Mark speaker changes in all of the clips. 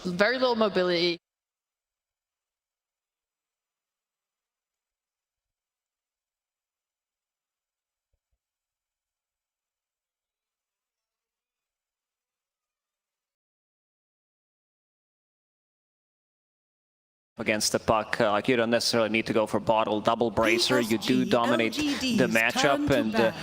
Speaker 1: very little mobility.
Speaker 2: Against the puck, like you don't necessarily need to go for bottle, double bracer. You do dominate the matchup, and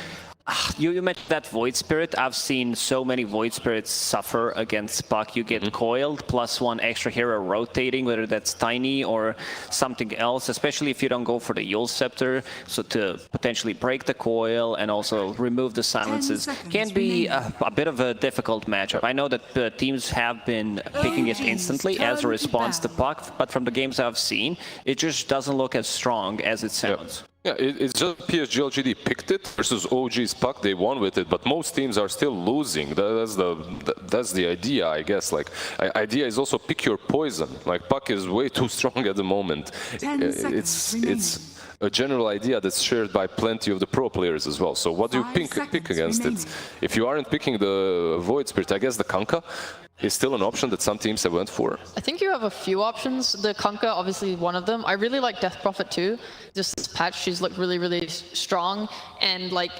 Speaker 2: you mentioned that Void Spirit. I've seen so many Void Spirits suffer against puck. You get coiled, plus one extra hero rotating, whether that's Tiny or something else, especially if you don't go for the Yule Scepter. So to potentially break the coil and also remove the silences can be a bit of a difficult matchup. I know that teams have been picking it instantly as a response to puck, but from the games I've seen, it just doesn't look as strong as it sounds.
Speaker 3: Yeah, it's just PSG LGD picked it versus OG's puck. They won with it, but most teams are still losing. That's the idea, I guess. Like, idea is also pick your poison. Like, puck is way too strong at the moment. It's a general idea that's shared by plenty of the pro players as well. So what do you pick against it? If you aren't picking the Void Spirit, I guess the Kanka is still an option that some teams have went for.
Speaker 1: I think you have a few options. The Kunkka, obviously one of them. I really like Death Prophet too. Just this patch, she's looked really, really strong. And like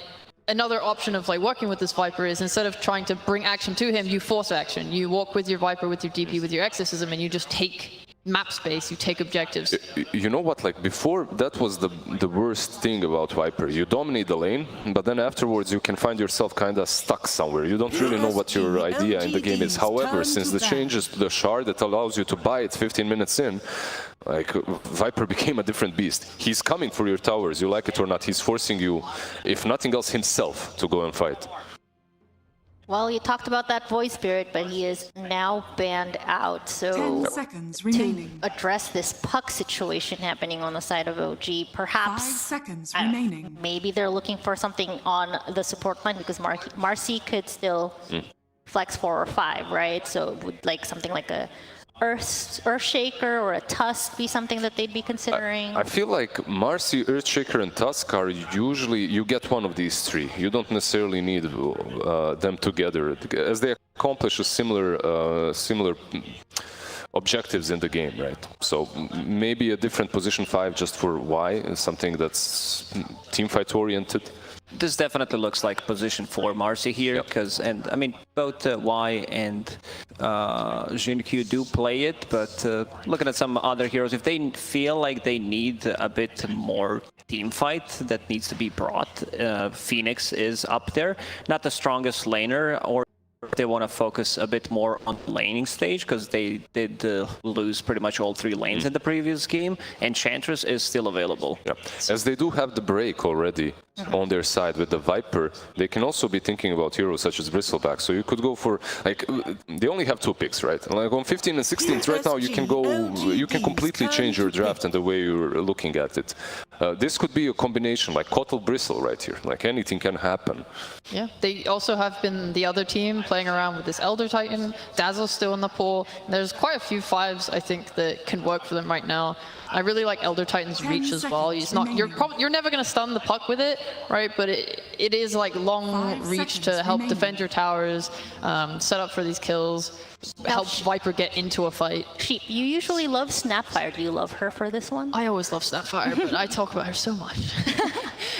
Speaker 1: another option of like working with this Viper is instead of trying to bring action to him, you force action. You walk with your Viper, with your DP, with your Exorcism, and you just take map space, you take objectives.
Speaker 3: You know what, like before, that was the worst thing about Viper. You dominate the lane, but then afterwards you can find yourself kind of stuck somewhere. You don't really know what your idea in the game is. However, since the changes to the shard that allows you to buy it 15 minutes in, like Viper became a different beast. He's coming for your towers, you like it or not. He's forcing you, if nothing else, himself to go and fight.
Speaker 4: Well, you talked about that Void Spirit, but he is now banned out. So
Speaker 5: 10 seconds remaining.
Speaker 4: To address this puck situation happening on the side of OG, perhaps
Speaker 5: 5 seconds remaining.
Speaker 4: Maybe they're looking for something on the support line because Marcy could still flex 4 or 5, right? So would like something like a Earthshaker or a Tusk be something that they'd be considering?
Speaker 3: I feel like Marcy, Earthshaker, and Tusk are usually, you get one of these three. You don't necessarily need them together, as they accomplish a similar objectives in the game, right? So maybe a different position 5 just for Y, something that's teamfight oriented.
Speaker 2: This definitely looks like position 4 Marcy here, because, and I mean, both Y and Jinq do play it, but looking at some other heroes, if they feel like they need a bit more team fight that needs to be brought, Phoenix is up there. Not the strongest laner, or they want to focus a bit more on the laning stage, because they did lose pretty much all 3 lanes in the previous game, and Enchantress is still available.
Speaker 3: Yeah. As they do have the break already on their side with the Viper, they can also be thinking about heroes such as Bristleback. So you could go for, like, they only have 2 picks, right? Like on 15 and 16 right now, you can go, you can completely change your draft and the way you're looking at it. This could be a combination, like Kotl Bristle right here. Like anything can happen.
Speaker 1: Yeah, they also have been the other team playing around with this Elder Titan. Dazzle's still in the pool. There's quite a few 5s, I think, that can work for them right now. I really like Elder Titan's reach as well. He's not, you're never going to stun the puck with it, right? But it is like long reach to help defend your towers, set up for these kills, help Viper get into a fight.
Speaker 4: Sheep, you usually love Snapfire. Do you love her for this one?
Speaker 1: I always love Snapfire, but I talk about her so much.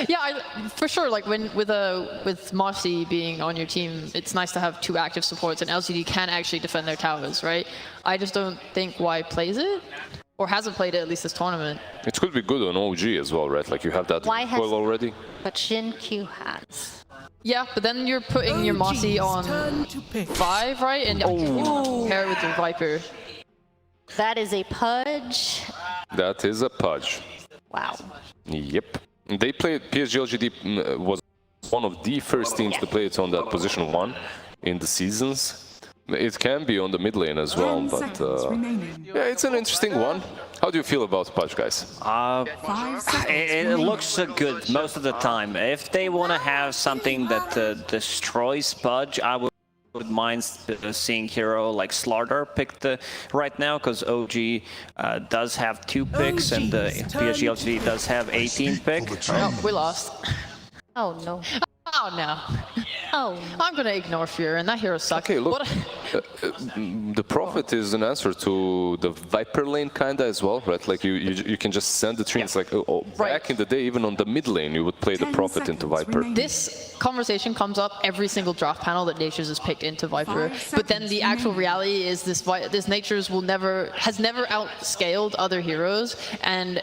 Speaker 1: Yeah, for sure. Like with Marcy being on your team, it's nice to have 2 active supports, and LGD can actually defend their towers, right? I just don't think Y plays it, or hasn't played it at least this tournament.
Speaker 3: It could be good on OG as well, right? Like you have that coil already.
Speaker 4: But Jinq has.
Speaker 1: Yeah, but then you're putting your Marcy on 5, right? And pair it with your Viper.
Speaker 4: That is a Pudge.
Speaker 3: That is a Pudge.
Speaker 4: Wow.
Speaker 3: Yep. They played, PSG LGD was one of the first teams to play it on that position 1 in the seasons. It can be on the mid lane as well, but yeah, it's an interesting one. How do you feel about Pudge, guys?
Speaker 2: It looks good most of the time. If they want to have something that destroys Pudge, I would mind seeing hero like Slardar picked right now, because OG does have 2 picks and PSG LGD does have 18 pick.
Speaker 1: Oh, we lost.
Speaker 4: Oh no.
Speaker 1: Oh no.
Speaker 4: Oh.
Speaker 1: I'm gonna ignore Fear, and that hero sucks.
Speaker 3: Okay, look,
Speaker 1: What
Speaker 3: the Prophet is an answer to the Viper lane kinda as well, right? Like you can just send the tree. It's like back in the day, even on the mid lane, you would play the
Speaker 5: 10
Speaker 3: Prophet into
Speaker 5: seconds
Speaker 3: Viper.
Speaker 5: remaining.
Speaker 1: This conversation comes up every single draft panel that Natures is picked into Viper,
Speaker 5: 5
Speaker 1: but then the
Speaker 5: seconds
Speaker 1: actual
Speaker 5: remaining.
Speaker 1: reality is this Natures has never outscaled other heroes, and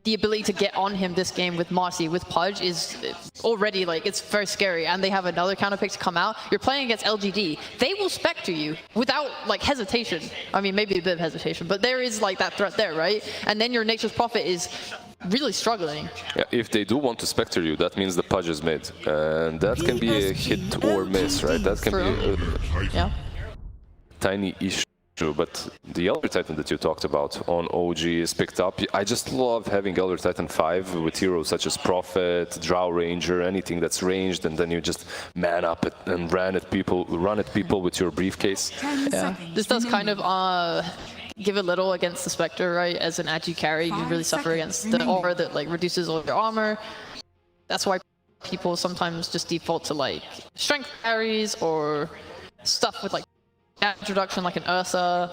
Speaker 1: the ability to get on him this game with Marcy, with Pudge, is already like, it's very scary. And they have another counter pick to come out. You're playing against LGD. They will Spectre you without like hesitation. I mean, maybe a bit of hesitation, but there is like that threat there, right? And then your Nature's Prophet is really struggling.
Speaker 3: Yeah, if they do want to Spectre you, that means the Pudge is mid. And that can be a hit or miss, right? That can be a
Speaker 1: Yeah.
Speaker 3: tiny issue. But the Elder Titan that you talked about on OG is picked up. I just love having Elder Titan 5 with heroes such as Prophet, Drow Ranger, anything that's ranged, and then you just man up and run at people with your briefcase.
Speaker 5: 10
Speaker 1: Yeah.
Speaker 5: seconds
Speaker 1: This does kind
Speaker 5: remaining.
Speaker 1: of give a little against the Spectre, right? As an agi carry, you
Speaker 5: 5
Speaker 1: really suffer
Speaker 5: seconds
Speaker 1: against the
Speaker 5: remaining.
Speaker 1: aura that like reduces all your armor. That's why people sometimes just default to like strength carries or stuff with like introduction like an Ursa.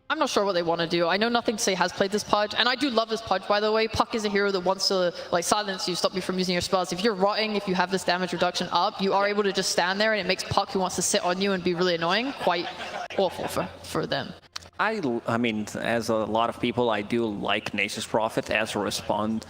Speaker 1: I'm not sure what they want to do. I know Nothing to Say has played this Pudge, and I do love this Pudge, by the way. Puck is a hero that wants to like silence you, stop you from using your spells. If you're rotting, if you have this damage reduction up, you are able to just stand there, and it makes Puck, who wants to sit on you and be really annoying, quite awful for them.
Speaker 2: I mean, as a lot of people, I do like Nature's Prophet as a respond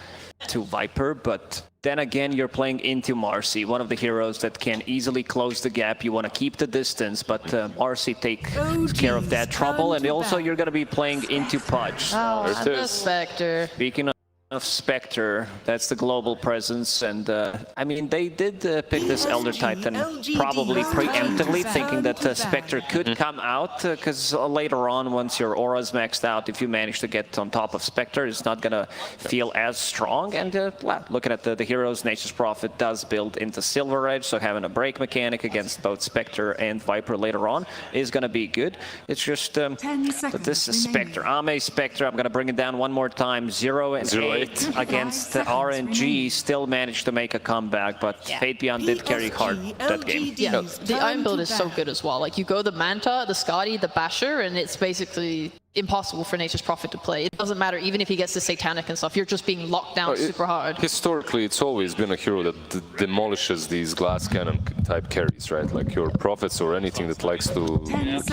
Speaker 2: to Viper, but then again, you're playing into Marcy, one of the heroes that can easily close the gap. You want to keep the distance, but Marcy takes care of that trouble, and also you're going to be playing into Pudge.
Speaker 1: Oh,
Speaker 3: There it
Speaker 1: the
Speaker 3: is.
Speaker 1: Spectre.
Speaker 2: Speaking of Spectre, that's the global presence, and I mean, they did pick this Elder Titan probably preemptively, thinking that Spectre could come out, because later on, once your aura's maxed out, if you manage to get on top of Spectre, it's not gonna feel as strong. And well, looking at the heroes, Nature's Prophet does build into Silver Edge, so having a break mechanic against both Spectre and Viper later on is gonna be good. It's just that
Speaker 5: 10
Speaker 2: this
Speaker 5: seconds
Speaker 2: Spectre, Ame Spectre, I'm gonna bring it down one more time, 0-8 against the RNG, still managed to make a comeback, but Fate Beyond did carry hard that game.
Speaker 1: Yeah, the Iron build is so good as well. Like, you go the Manta, the Skadi, the Basher, and it's basically impossible for Nature's Prophet to play. It doesn't matter, even if he gets the Satanic and stuff, you're just being locked down super hard.
Speaker 3: Historically, it's always been a hero that demolishes these glass cannon type carries, right? Like your Prophets or anything that likes to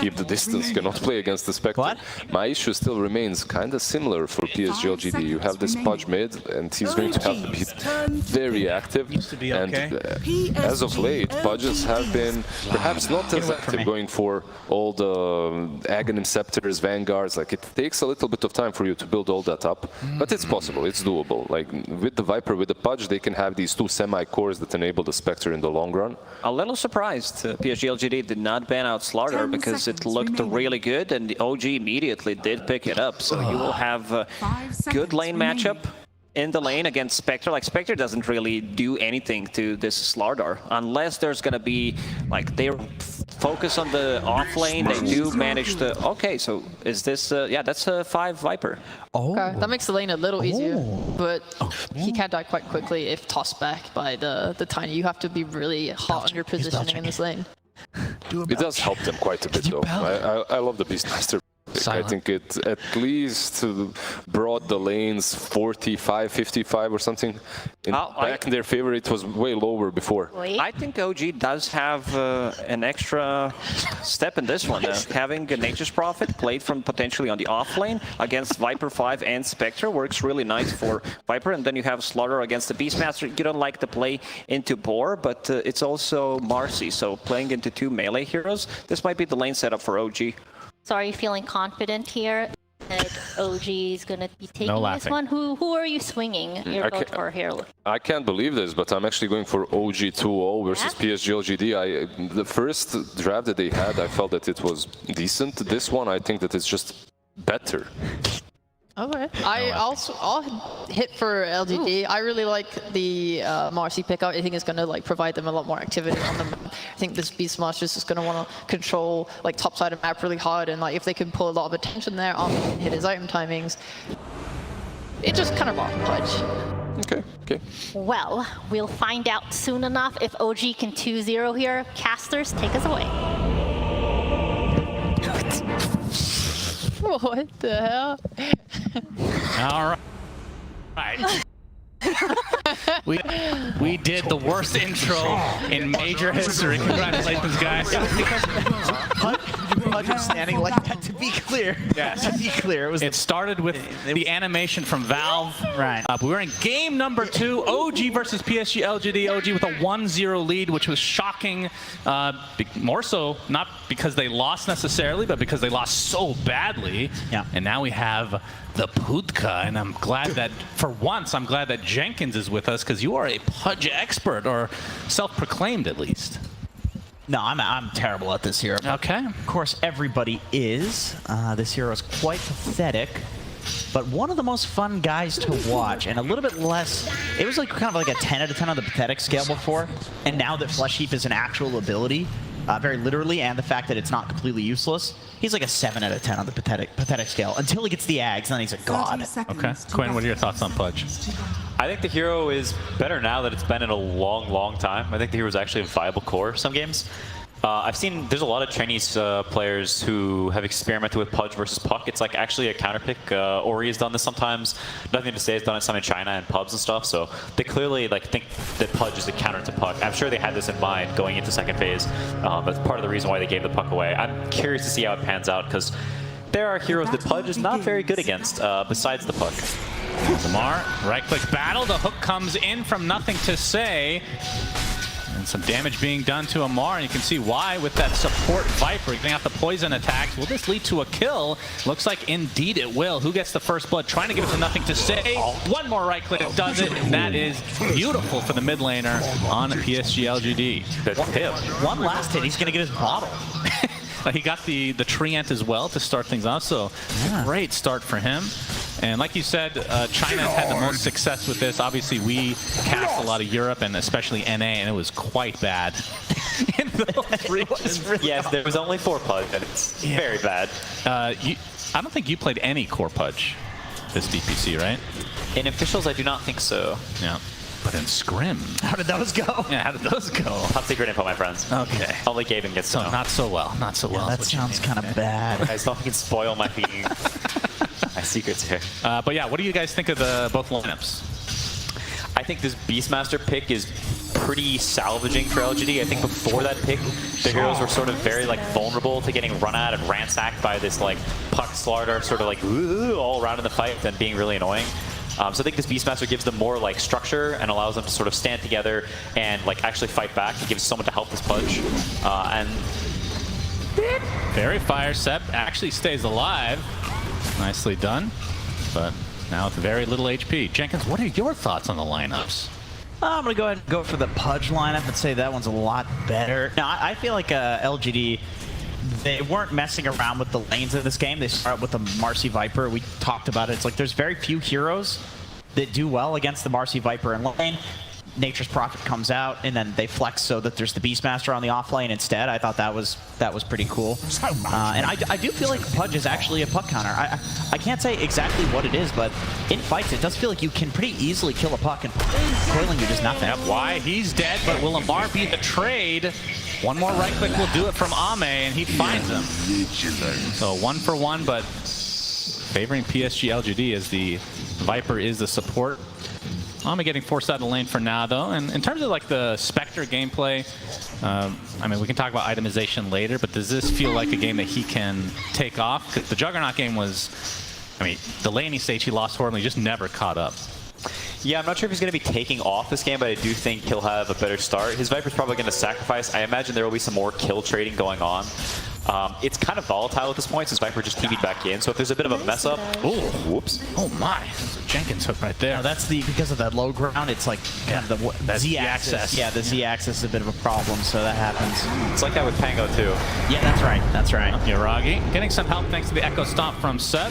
Speaker 3: keep the distance cannot play against the Spectre.
Speaker 6: What?
Speaker 3: My issue still remains kind of similar for PSG LGD. You have this Pudge mid, and he's going to have to be very active.
Speaker 6: be
Speaker 3: And
Speaker 6: okay.
Speaker 3: as of late, Pudges have been perhaps not as active, going for all the Aghanim Scepters, Vanguards. Like, it takes a little bit of time for you to build all that up, but it's possible, it's doable. Like, with the Viper, with the Pudge, they can have these two semi-cores that enable the Spectre in the long run.
Speaker 2: A little surprised PSG LGD did not ban out Slaughter
Speaker 5: 10
Speaker 2: because it
Speaker 5: seconds
Speaker 2: looked
Speaker 5: remaining.
Speaker 2: really good, and the OG immediately did pick it up. So you will have a
Speaker 5: 5
Speaker 2: good
Speaker 5: seconds
Speaker 2: lane
Speaker 5: remaining.
Speaker 2: matchup in the lane against Spectre. Like, Spectre doesn't really do anything to this Slardar unless there's gonna be like they focus on the off lane. They do manage to. Okay, so is this? Yeah, that's a 5 Viper.
Speaker 1: Okay, that makes the lane a little easier, but he can die quite quickly if tossed back by the Tiny. You have to be really hot on your positioning in this lane.
Speaker 3: It does help them quite a bit, though. I love the Beastmaster. I think it at least brought the lanes 45, 55 or something. Back in their favor, it was way lower before.
Speaker 2: I think OG does have an extra step in this one. Having a Nature's Prophet played from potentially on the off lane against Viper 5 and Spectre works really nice for Viper. And then you have Slaughter against the Beastmaster. You don't like to play into Boar, but it's also Marcy. So playing into 2 melee heroes, this might be the lane setup for OG.
Speaker 4: So are you feeling confident here that OG is going to be taking this
Speaker 6: laughing.
Speaker 4: one? Who are you swinging your vote for here?
Speaker 3: I can't believe this, but I'm actually going for OG 2-0 versus PSG LGD. The first draft that they had, I felt that it was decent. This one, I think that it's just better.
Speaker 1: Okay. I'll hit for LGD. I really like the Marcy pickup. I think it's going to like provide them a lot more activity on them. I think this Beastmaster is just going to want to control like top side of map really hard, and like if they can pull a lot of attention there, hit his item timings. It just kind of rock Pudge.
Speaker 3: Okay.
Speaker 4: Well, we'll find out soon enough if OG can 2-0 here. Casters, take us away.
Speaker 1: What the hell?
Speaker 6: All right. We did the worst intro in major history. Congratulations, guys.
Speaker 7: Pudge was standing like that, to be clear.
Speaker 6: Yes.
Speaker 7: To be clear,
Speaker 6: It started with the animation from Valve.
Speaker 7: Right.
Speaker 6: We were in game number 2, OG versus PSG LGD. OG with a 1-0 lead, which was shocking. More so, not because they lost necessarily, but because they lost so badly.
Speaker 7: Yeah.
Speaker 6: And now we have the Pudka, and I'm glad that, for once, I'm glad that Jenkins is with us, because you are a Pudge expert, or self-proclaimed at least.
Speaker 7: No, I'm terrible at this hero.
Speaker 6: Okay.
Speaker 7: Of course, everybody is. This hero is quite pathetic, but one of the most fun guys to watch, and a little bit less. It was like kind of like a 10 out of 10 on the pathetic scale before, and now that Flesh Heap is an actual ability, very literally, and the fact that it's not completely useless, he's like a 7 out of 10 on the pathetic scale until he gets the Ags, and then he's a god.
Speaker 6: Okay. Quinn, what are your thoughts on Pudge?
Speaker 8: I think the hero is better now that it's been in a long, long time. I think the hero is actually a viable core some games. I've seen there's a lot of Chinese players who have experimented with Pudge versus Puck. It's like actually a counter pick. Ori has done this sometimes. Nothing to say has done it some in China and pubs and stuff. So they clearly like think that Pudge is a counter to Puck. I'm sure they had this in mind going into second phase. That's part of the reason why they gave the Puck away. I'm curious to see how it pans out because there are heroes that Pudge is not very good against besides the Puck.
Speaker 6: Lamar, right-click battle. The hook comes in from nothing to say. And some damage being done to Amar, and you can see why with that support Viper getting out the poison attacks. Will this lead to a kill? Looks like indeed it will. Who gets the first blood? Trying to give it to nothing to say. One more right-click does it, and that is beautiful for the mid laner on PSG LGD.
Speaker 8: That's him.
Speaker 7: One last hit, he's going to get his bottle.
Speaker 6: He got the Treant as well to start things off, so great start for him. And like you said, China's had the most success with this. Obviously, we cast a lot of Europe and especially NA, and it was quite bad in those regions.
Speaker 8: Yes, there was only 4 Pudge, and it's very bad.
Speaker 6: I don't think you played any core Pudge this DPC, right?
Speaker 8: In officials, I do not think so.
Speaker 6: Yeah. But in Scrim.
Speaker 7: How did those go?
Speaker 6: Yeah, how did those go?
Speaker 8: Top secret info, my friends.
Speaker 6: Okay.
Speaker 8: Only Gaben gets to know.
Speaker 6: Not so well. Not so well.
Speaker 7: That sounds kind of bad.
Speaker 8: Guys, don't fucking spoil my my secrets here.
Speaker 6: But yeah, what do you guys think of the both lineups?
Speaker 8: I think this Beastmaster pick is pretty salvaging for LGD. I think before that pick, the heroes were sort of very like vulnerable to getting run at and ransacked by this like Puck Slardar sort of like all around in the fight and being really annoying. So I think this Beastmaster gives them more like structure and allows them to sort of stand together and like actually fight back. It gives someone to help this Pudge. And
Speaker 6: Very fire. Seb actually stays alive. Nicely done. But now with very little HP. Jenkins, what are your thoughts on the lineups?
Speaker 7: I'm going to go ahead and go for the Pudge lineup and say that one's a lot better. Now, I feel like LGD, they weren't messing around with the lanes of this game. They start with the Marcy Viper. We talked about it. It's like there's very few heroes that do well against the Marcy Viper in lane. Nature's Prophet comes out, and then they flex so that there's the Beastmaster on the off lane instead. I thought that was pretty cool. And I do feel like Pudge is actually a puck counter. I can't say exactly what it is, but in fights, it does feel like you can pretty easily kill a puck, and coiling you just nothing.
Speaker 6: Yep, why? He's dead, but will Amar beat the trade? One more right click will do it from Ame, and he finds him. So 1 for 1, but favoring PSG LGD as the Viper is the support. Ame getting forced out of the lane for now, though. And in terms of like the Spectre gameplay, I mean, we can talk about itemization later, but does this feel like a game that he can take off? Because the Juggernaut game was, I mean, the laning stage he lost horribly, just never caught up.
Speaker 8: yeah, I'm not sure if he's going to be taking off this game, but I do think he'll have a better start. His Viper's probably going to sacrifice. I imagine there will be some more kill trading going on. It's kind of volatile at this point since Viper just TV'd back in, so if there's a bit of a mess up, whoops.
Speaker 6: Oh my, that's a Jenkins hook right there.
Speaker 7: No, that's because of that low ground. It's like kind of the Z-axis. Yeah, the Z-axis is a bit of a problem, so that happens.
Speaker 8: It's like that with Pango too.
Speaker 7: Yeah, that's right. That's right.
Speaker 6: Yuragi getting some help thanks to the Echo Stomp from Seb.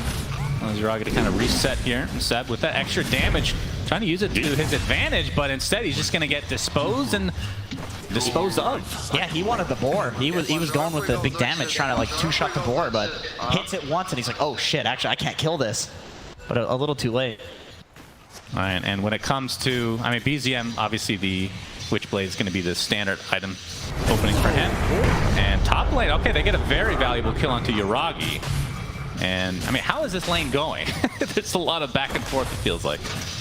Speaker 6: Allows Yuragi to kind of reset here. Seb with that extra damage, trying to use it to his advantage, but instead he's just going to get disposed of.
Speaker 7: Yeah, he wanted the boar. He was going with the big damage, trying to like two-shot the boar, but hits it once and he's like, oh shit, actually I can't kill this. But a little too late.
Speaker 6: All right, and when it comes to, I mean, BZM, obviously the Witchblade is going to be the standard item opening for him. And top lane, okay, they get a very valuable kill onto Yuragi. And, I mean, how is this lane going? There's a lot of back and forth, it feels like.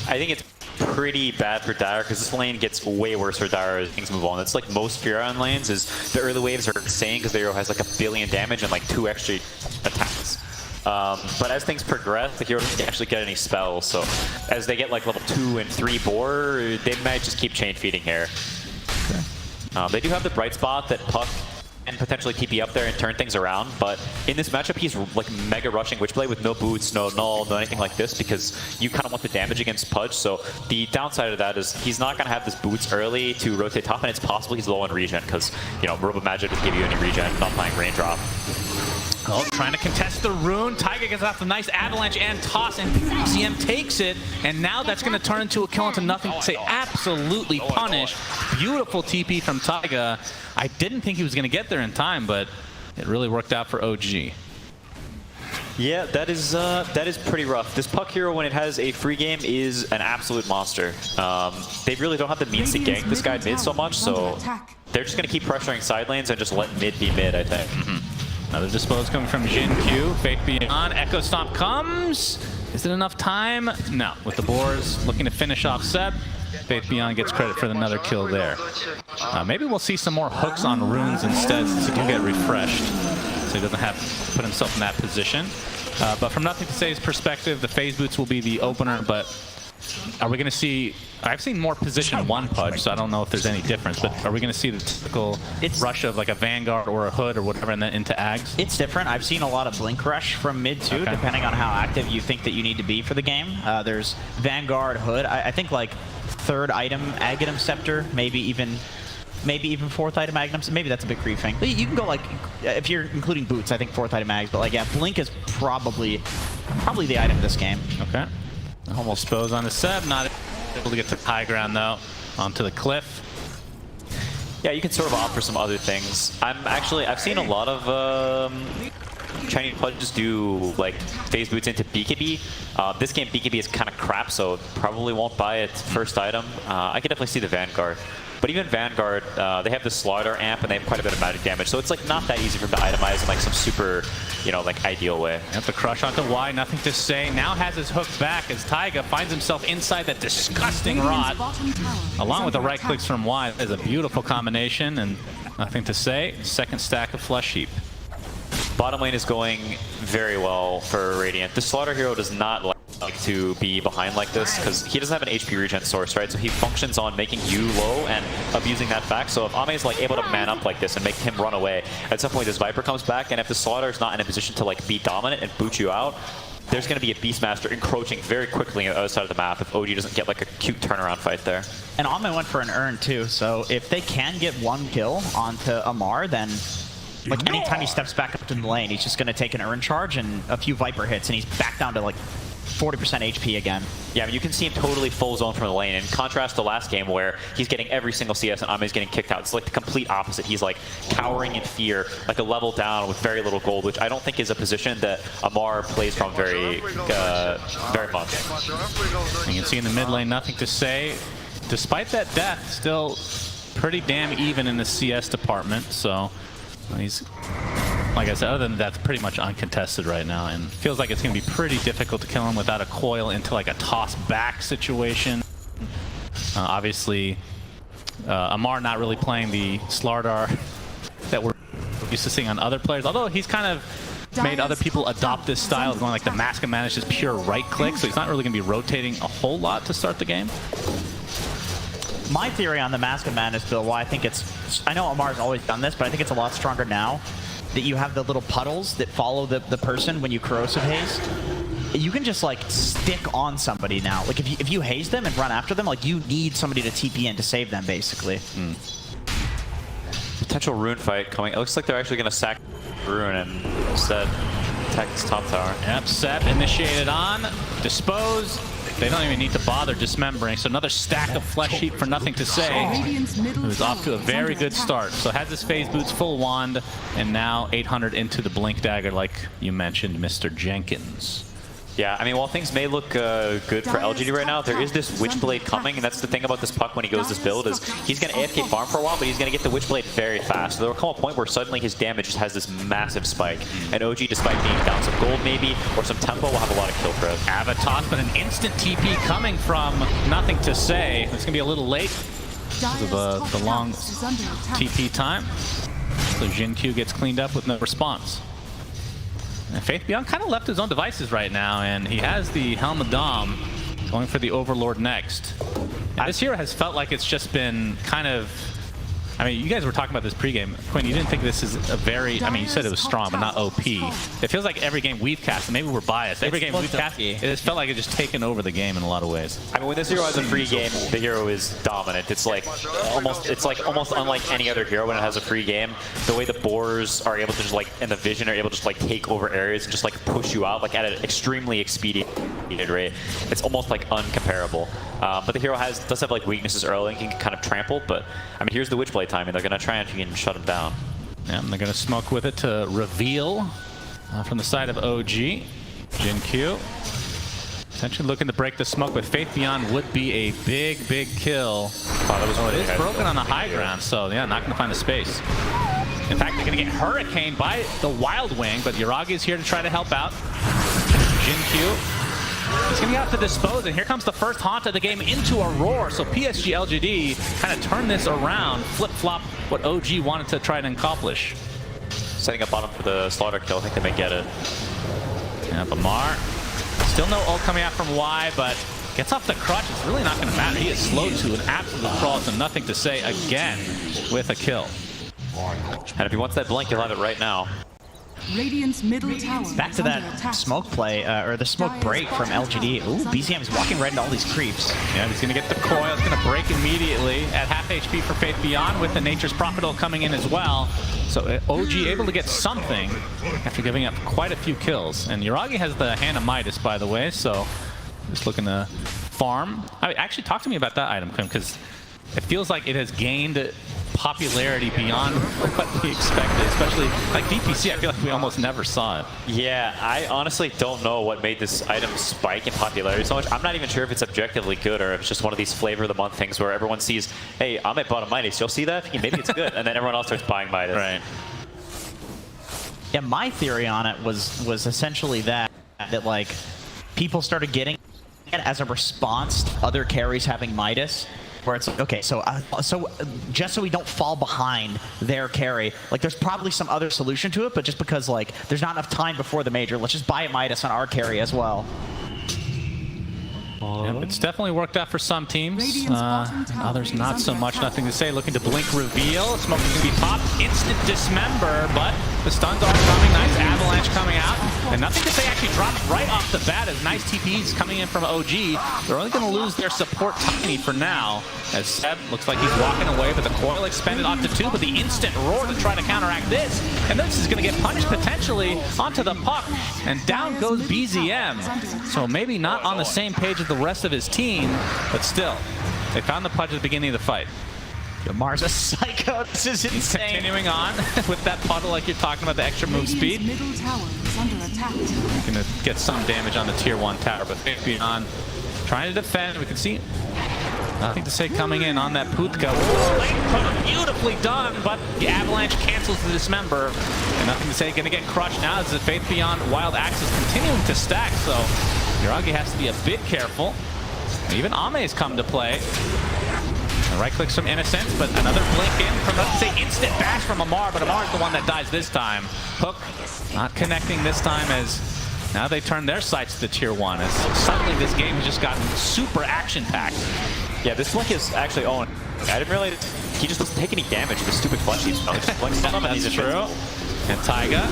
Speaker 8: I think it's pretty bad for Dire because this lane gets way worse for Dire as things move on. It's like most Furion lanes is the early waves are insane because the hero has like 1 billion damage and like 2 extra attacks. But as things progress, the hero doesn't actually get any spells. So as they get like level 2 and 3 boar, they might just keep chain feeding here. Okay. They do have the bright spot that Puck and potentially TP up there and turn things around, but in this matchup he's like mega rushing Witchblade with no boots, no null, no anything like this because you kind of want the damage against Pudge. So the downside of that is he's not going to have this boots early to rotate top, and it's possible he's low on regen because, you know, Robo Magic doesn't give you any regen, not playing Raindrop.
Speaker 6: Oh, trying to contest the rune. Taiga gets off the nice avalanche and toss, and BZM takes it, and now that's going to turn into a kill into nothing to say. Absolutely punished. Beautiful TP from Taiga. I didn't think he was going to get there in time, but it really worked out for OG.
Speaker 8: Yeah, that is pretty rough. This Puck hero, when it has a free game, is an absolute monster. They really don't have the means to gank this guy mid so much, so they're just going to keep pressuring side lanes and just let mid be mid, I think.
Speaker 6: Another dispose coming from Jin Q. Faith Beyond. Echo Stomp comes. Is it enough time? No. With the boars looking to finish off Seb, Faith Beyond gets credit for another kill there. Maybe we'll see some more hooks on runes instead since he can get refreshed, so he doesn't have to put himself in that position. But from Nothing to Say's perspective, the phase boots will be the opener, but are we going to see... I've seen more position 1 Pudge, so I don't know if there's any difference, but are we going to see the typical rush of like a Vanguard or a Hood or whatever and then into Ags?
Speaker 7: It's different. I've seen a lot of Blink Rush from mid too, depending on how active you think that you need to be for the game. There's Vanguard, Hood. I think like 3rd item, Aghanim Scepter, maybe even 4th item Aghanim. Maybe that's a big free thing. You can go like, if you're including boots, I think 4th item Ags, but like, yeah, Blink is probably the item of this game.
Speaker 6: Okay. Almost dispose on the Seb, not able to get to high ground though, onto the cliff.
Speaker 8: Yeah, you can sort of opt for some other things. I've seen a lot of Chinese Pudges do like phase boots into BKB. This game BKB is kind of crap, so probably won't buy it first item. I could definitely see the Vanguard. But even Vanguard, they have the Slaughter amp and they have quite a bit of magic damage, so it's like not that easy for them to itemize in like some super, you know, like ideal way.
Speaker 6: Yep, the crush onto Y, Nothing to Say. Now has his hook back as Taiga finds himself inside that disgusting rot. Along with the right clicks from Y, is a beautiful combination, and Nothing to Say. 2nd stack of Flesh Heap.
Speaker 8: Bottom lane is going very well for Radiant. The Slaughter hero does not like to be behind like this because he doesn't have an HP regen source, right? So he functions on making you low and abusing that fact. So if Ame is like able to man up like this and make him run away, at some point this Viper comes back, and if the Slaughter is not in a position to like be dominant and boot you out, there's going to be a Beastmaster encroaching very quickly on the other side of the map if OG doesn't get like a cute turnaround fight there.
Speaker 7: And Ame went for an Urn too, so if they can get 1 kill onto Amar, then like anytime he steps back up to the lane, he's just going to take an Urn charge and a few Viper hits, and he's back down to like 40% HP again.
Speaker 8: Yeah, I mean, you can see him totally full zone from the lane. In contrast to last game where he's getting every single CS and Ame's getting kicked out. It's like the complete opposite. He's like cowering in fear, like a level down with very little gold, which I don't think is a position that Amar plays from very much.
Speaker 6: You can see in the mid lane, Nothing to Say. Despite that death, still pretty damn even in the CS department, so he's... Like I said, other than that, it's pretty much uncontested right now, and feels like it's going to be pretty difficult to kill him without a coil into like a toss back situation. Obviously, Amar not really playing the Slardar that we're used to seeing on other players, although he's kind of made other people adopt this style of going like the Mask and Man is just pure right click, so he's not really going to be rotating a whole lot to start the game.
Speaker 7: My theory on the Mask of Madness build, why I think it's... I know Amar's always done this, but I think it's a lot stronger now that you have the little puddles that follow the person when you corrosive haze. You can just like stick on somebody now. Like if you haze them and run after them, like you need somebody to TP in to save them, basically.
Speaker 8: Potential rune fight coming. It looks like they're actually going to sack rune and instead attack this top tower.
Speaker 6: Yep, Sep initiated on. Dispose. They don't even need to bother dismembering, so another stack of Flesh Heap for Nothing to Say. Who's off to a very good start. So has his phase boots, full wand, and now 800 into the Blink Dagger, like you mentioned, Mr. Jenkins.
Speaker 8: Yeah, I mean, while things may look good for LGD right now, there is this Witchblade coming, and that's the thing about this Puck when he goes this build, is he's going to AFK farm for a while, but he's going to get the Witchblade very fast. So there will come a point where suddenly his damage just has this massive spike, and OG, despite being down some gold maybe, or some tempo, will have a lot of kill threat.
Speaker 6: Avatos, but an instant TP coming from Nothing to Say. It's going to be a little late because of the long TP time. So Jin-Q gets cleaned up with no response. And Faith Beyond kind of left his own devices right now, and he has the Helm of Dom going for the Overlord next. And this hero has felt like it's just been kind of... I mean, you guys were talking about this pregame. Quinn, you didn't think this is a very... I mean, you said it was strong, but not OP. It feels like every game we've cast, and maybe we're biased. Every game we've cast, it has felt like it's just taken over the game in a lot of ways.
Speaker 8: I mean, when this hero has a free game, the hero is dominant. It's like almost unlike any other hero when it has a free game. The way the boars are able to just and the vision are able to just take over areas and just push you out at an extremely expedited rate. It's almost uncomparable. But the hero does have weaknesses early and can kind of trample. But I mean, here's the Witchblade timing. They're gonna try and shut him down.
Speaker 6: Yeah, and they're gonna smoke with it to reveal from the side of OG. Jin-Q essentially looking to break the smoke, but Faith Beyond would be a big kill. It is broken on the high ground, so yeah, not gonna find the space. In fact, they're gonna get hurricaned by the Wild Wing, but Yuragi is here to try to help out. Jin-Q. He's going to have to dispose, and here comes the first haunt of the game into a roar. So PSG LGD kind of turned this around, flip-flop what OG wanted to try and accomplish.
Speaker 8: Setting up bottom for the slaughter kill. I think they may get it.
Speaker 6: Yeah, Bamar. Still no ult coming out from Y, but gets off the crutch. It's really not going to matter. He is slow to an absolute crawl, so Nothing to Say again with a kill.
Speaker 8: And if he wants that blink, he'll have it right now.
Speaker 5: Radiant's middle tower.
Speaker 7: Back to that smoke play, or the smoke break from LGD. Ooh, BZM is walking right into all these creeps.
Speaker 6: Yeah, he's going to get the coil. It's going to break immediately at half HP for Faith Beyond with the Nature's Prophet ult coming in as well. So OG able to get something after giving up quite a few kills. And Yuragi has the Hand of Midas, by the way, so just looking to farm. Actually, talk to me about that item, Kim, because it feels like it has gained popularity beyond what we expected, especially DPC. I feel like we almost never saw it.
Speaker 8: Yeah, I honestly don't know what made this item spike in popularity so much. I'm not even sure if it's objectively good or if it's just one of these flavor of the month things where everyone sees, hey, I'm at bottom Midas, you'll see that? Maybe it's good. And then everyone else starts buying Midas.
Speaker 6: Right.
Speaker 7: Yeah, my theory on it was essentially that people started getting it as a response to other carries having Midas. Where it's okay, so just so we don't fall behind their carry, there's probably some other solution to it, but just because there's not enough time before the major, let's just buy a Midas on our carry as well.
Speaker 6: Yep, it's definitely worked out for some teams. Others not so much. Nothing to Say. Looking to blink reveal. Smoke is going to be popped. Instant dismember, but the stuns are coming. Nice avalanche coming out. And Nothing to Say actually dropped right off the bat as nice TPs coming in from OG. They're only going to lose their support Tiny for now. As Seb looks like he's walking away, but the coil expended onto 2, but the instant roar to try to counteract this. And this is going to get punished potentially onto the Puck. And down goes BZM. So maybe not on the same page as the rest of his team, but still, they found the pudge at the beginning of the fight.
Speaker 7: Mars a psycho. This is insane.
Speaker 6: He's continuing on with that puddle like you're talking about, the extra move speed.
Speaker 5: Middle tower is under attack.
Speaker 6: Gonna get some damage on the tier 1 tower, but Faith Beyond trying to defend. We can see Nothing to Say coming in on that Putka. Beautifully done, but the avalanche cancels the dismember. And Nothing to Say gonna get crushed now as the Faith Beyond Wild Axe is continuing to stack, so Yuragi has to be a bit careful. Even Ame's come to play. And right clicks from Innocence, but another blink in from Nothing to Say. Instant bash from Amar, but Amar's the one that dies this time. Hook not connecting this time as now they turn their sights to the tier 1 as suddenly this game has just gotten super action-packed.
Speaker 8: Yeah, this Blink is actually owned. I didn't realize he just doesn't take any damage with the stupid flushies.
Speaker 6: That's true. And Taiga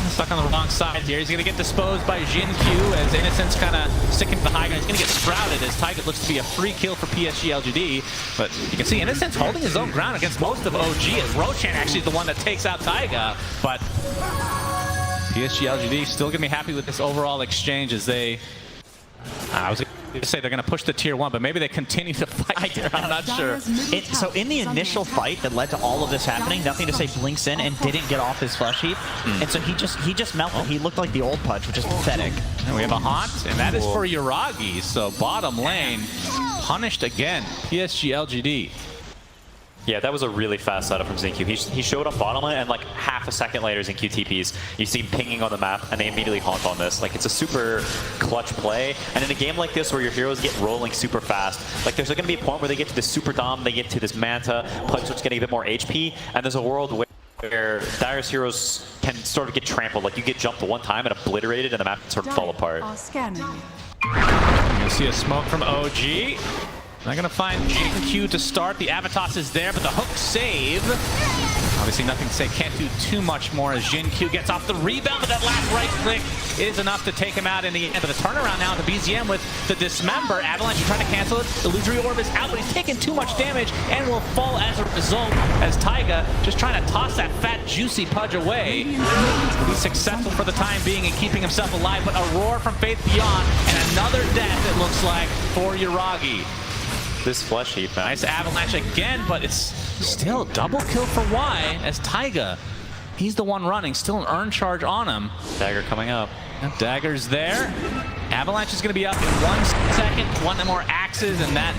Speaker 6: stuck on the wrong side here. He's going to get disposed by Jin-Q as Innocence kind of sticking to the high ground. He's going to get sprouted as Taiga looks to be a free kill for PSG LGD. But you can see Innocence holding his own ground against most of OG as Roshan actually is the one that takes out Taiga. But PSG LGD still going to be happy with this overall exchange as they... to say they're going to push the tier 1, but maybe they continue to fight here. I'm not sure.
Speaker 7: So in the initial fight that led to all of this happening, Nothing to Say blinks in and didn't get off his flesh heap. And so he just melted. He looked like the old Pudge, which is pathetic.
Speaker 6: And we have a haunt, and that is for Yuragi. So bottom lane, punished again. PSG LGD.
Speaker 8: Yeah, that was a really fast setup from Xingqiu. He showed up bottom lane, and like half a second later, Xingqiu TPs. You see him pinging on the map, and they immediately haunt on this. Like, it's a super clutch play. And in a game like this, where your heroes get rolling super fast, like there's going to be a point where they get to this super dom, they get to this Manta, Pudge starts getting a bit more HP, and there's a world where Dire's heroes can sort of get trampled. Like, you get jumped one time and obliterated, and the map can sort of fall apart.
Speaker 6: You see a smoke from OG. They're going to find Xingqiu to start. The Avatos is there, but the hook save. Obviously, Nothing to Say can't do too much more as Xingqiu gets off the rebound, but that last right click is enough to take him out in the end. But the turnaround now, the BZM with the Dismember. Avalanche is trying to cancel it. Illusory Orb is out, but he's taking too much damage and will fall as a result as Taiga just trying to toss that fat, juicy Pudge away. He's successful for the time being in keeping himself alive, but a roar from Faith Beyond and another death, it looks like, for Yuragi.
Speaker 8: This flesh heap, man.
Speaker 6: Nice Avalanche again, but it's still double kill for Y as Taiga. He's the one running, still an earn charge on him.
Speaker 8: Dagger coming up.
Speaker 6: And Dagger's there. Avalanche is going to be up in 1 second. One more axes, and that,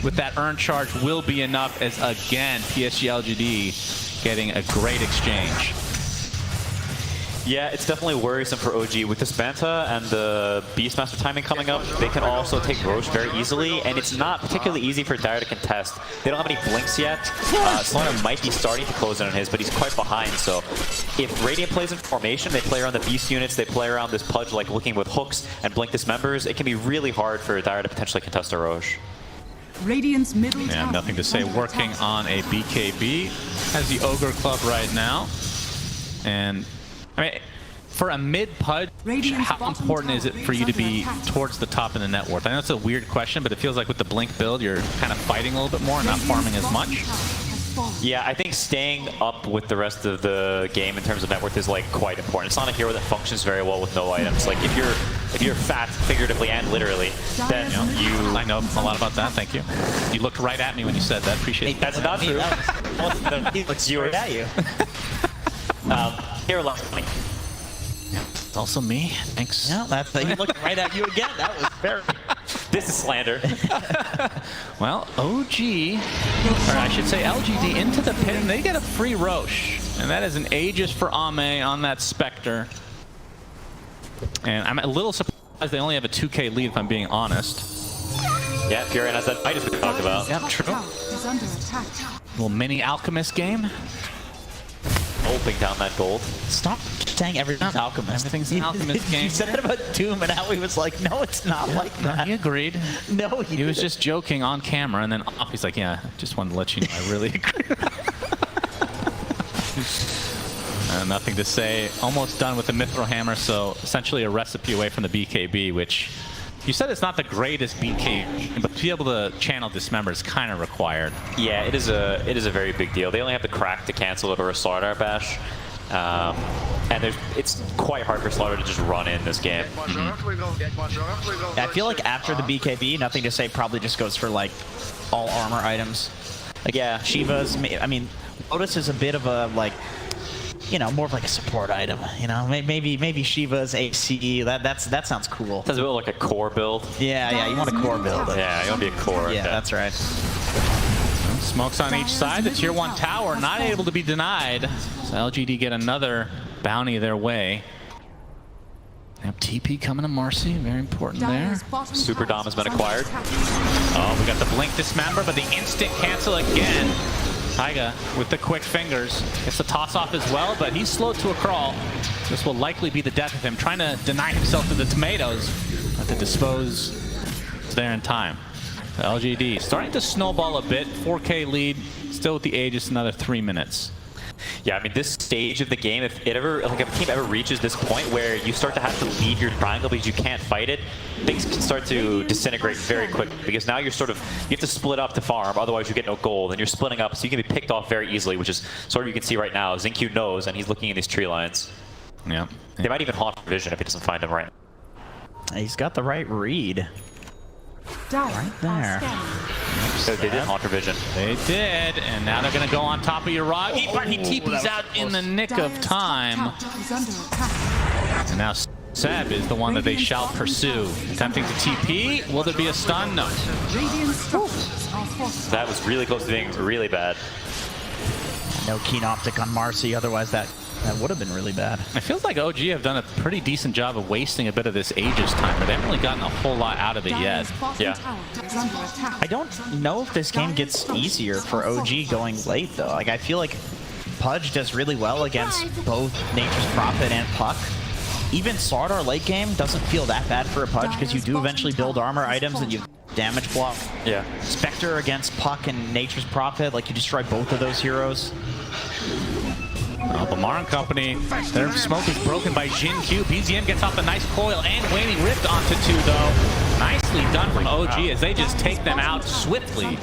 Speaker 6: with that earn charge, will be enough as, again, PSG LGD getting a great exchange.
Speaker 8: Yeah, it's definitely worrisome for OG. With this Manta and the Beastmaster timing coming up, they can also take Roche very easily, and it's not particularly easy for Dire to contest. They don't have any blinks yet. Slaughter might be starting to close in on his, but he's quite behind, so if Radiant plays in formation, they play around the Beast units, they play around this Pudge, like looking with hooks and blink dismembers, it can be really hard for Dire to potentially contest a Roche.
Speaker 5: Radiant's middle
Speaker 6: And
Speaker 5: tower
Speaker 6: Nothing to Say
Speaker 5: under
Speaker 6: working
Speaker 5: attack.
Speaker 6: on a BKB. Has the Ogre Club right now. And I mean, for a mid-Pudge, how important is it for you to be towards the top of the net worth? I know it's a weird question, but it feels like with the Blink build, you're kind of fighting a little bit more, not farming as much.
Speaker 8: Yeah, I think staying up with the rest of the game in terms of net worth is like quite important. It's not a hero that functions very well with no items. Like if you're fat figuratively and literally, then you.
Speaker 6: I know a lot about that. Thank you. You looked right at me when you said that. Appreciate it.
Speaker 8: That's not true.
Speaker 7: He looks right at you.
Speaker 8: Hero left.
Speaker 6: Yeah, it's also me. Thanks.
Speaker 7: No, that's he looked right at you again. That was very.
Speaker 8: This is slander.
Speaker 6: Well, OG, or I should say LGD, into the pit, and they get a free Roche. And that is an Aegis for Ame on that Spectre. And I'm a little surprised they only have a 2K lead, if I'm being honest.
Speaker 8: Yeah, Fury has that fight as we talked about.
Speaker 6: Yeah, true.
Speaker 5: Is under attack.
Speaker 6: Little mini Alchemist game.
Speaker 8: Bolting down that gold.
Speaker 7: Stop saying everything's Alchemist.
Speaker 6: Everything's an Alchemist game.
Speaker 7: You said it about Doom, and Howie was like, no, it's not like that.
Speaker 6: He agreed.
Speaker 7: No,
Speaker 6: He was just joking on camera, and then off, he's like, yeah, just wanted to let you know I really agree. Nothing to Say. Almost done with the Mithril Hammer, so essentially a recipe away from the BKB, which you said it's not the greatest BKB, but to be able to channel Dismember is kind of required.
Speaker 8: Yeah, it is a very big deal. They only have the crack to cancel it or a Slaughter Bash. And it's quite hard for Slaughter to just run in this game.
Speaker 7: I feel like after the BKB, Nothing to Say probably just goes for like all armor items. Like
Speaker 8: Yeah.
Speaker 7: Shiva's, I mean, Lotus is a bit of a like, you know, more of like a support item. You know, maybe Shiva's AC. That sounds cool.
Speaker 8: That's a bit like a core build.
Speaker 7: Yeah, you want a core build.
Speaker 8: Yeah, you want to be a core.
Speaker 7: Yeah, that's right.
Speaker 6: Smokes on each side. The tier 1 tower not able to be denied. So LGD get another bounty their way. They have TP coming to Marcy. Very important there.
Speaker 8: Super Dom has been acquired.
Speaker 6: Oh, we got the Blink Dismember, but the instant cancel again. Taiga with the quick fingers. Gets the toss off as well, but he's slowed to a crawl. This will likely be the death of him, trying to deny himself to the tomatoes, but the dispose is there in time. The LGD starting to snowball a bit. 4K lead, still with the Aegis, another 3 minutes.
Speaker 8: Yeah, I mean, this stage of the game, if it ever, like, if a team ever reaches this point where you start to have to leave your triangle because you can't fight it, things can start to disintegrate very quickly because now you're sort of, you have to split up to farm, otherwise you get no gold, and you're splitting up, so you can be picked off very easily, which is sort of, you can see right now, Xingqiu knows, and he's looking in these tree lines.
Speaker 6: Yeah.
Speaker 8: They might even haunt for vision if he doesn't find him right.
Speaker 7: He's got the right read. Right there.
Speaker 8: So they did Haunter Vision.
Speaker 6: They did, and now they're going to go on top of Yuragi, but he TP's out in the nick of time.
Speaker 5: Is under attack.
Speaker 6: And now Seb is the one that they shall pursue. Attempting to TP. Will there be a stun? No.
Speaker 5: Radiant structures are fortified.
Speaker 8: That was really close to being really bad.
Speaker 7: No keen optic on Marcy, otherwise that would have been really bad.
Speaker 6: It feels like OG have done a pretty decent job of wasting a bit of this Aegis time, but they haven't really gotten a whole lot out of it yet.
Speaker 5: Dire's bottom
Speaker 8: Yeah.
Speaker 5: tower is under attack.
Speaker 7: I don't know if this game gets easier for OG going late, though. Like, I feel like Pudge does really well against both Nature's Prophet and Puck. Even Slardar late game doesn't feel that bad for a Pudge, because you do eventually build armor items and you damage block.
Speaker 8: Yeah.
Speaker 7: Spectre against Puck and Nature's Prophet, like, you destroy both of those heroes.
Speaker 6: Lamar and company, their smoke is broken by Jin Q. PZM gets off a nice coil and Waning ripped onto 2, though. Nicely done from OG as they just take them out swiftly.